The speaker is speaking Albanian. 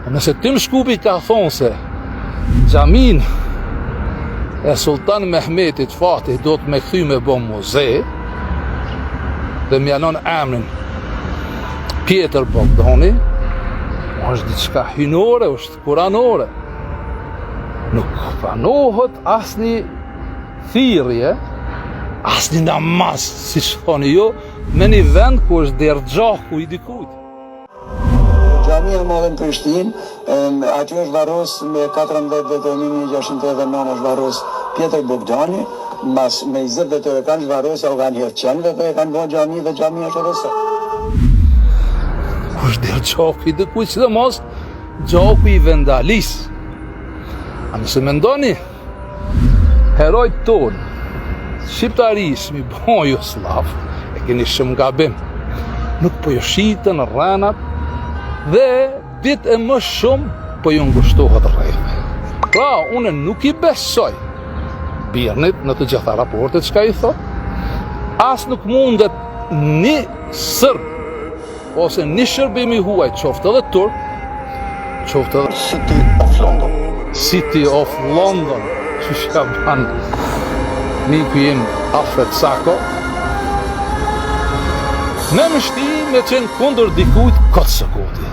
Nëse Tim Shkupi ka thonë se xhamin e Sultan Mehmetit Fatih do të me kthy me bo muze dhe mjanon emrin Pjetër Bogdani, është diçka hynore, është kuranore. Nuk pranohet asnjë thirrje, asnjë namaz, siç thoni ju, me një vend ku është der gjaku i dikujt. Xhamia e madhe në Prishtinë, aty është varros me 14 vete, 1689 është varros Pjetër Bogdani, mas me 20 vete e kanë varros au kanë hirë qenë vete e kanë bërë xhami dhe xhamia është edhe sot. Është der gjaku i dikujt, sidomos gjaku i vendalis. A nëse mendoni herojt tonë, shqiptarisë mi bon Jugoslav, e keni shumë gabim. Nuk po ju shitën rrenat dhe ditë e më shumë po ju ngushtohet rreve. Pra, une nuk i besoj Birnit në të gjitha raportet çka i thot. As nuk mundet një Sërb ose një shërbim i huaj, qoftë edhe turk, qoftë edhe City of London. City of London, që shka ban miku jem Alfred Sako, me mështi me qenë kundër dikujt këtë së koti.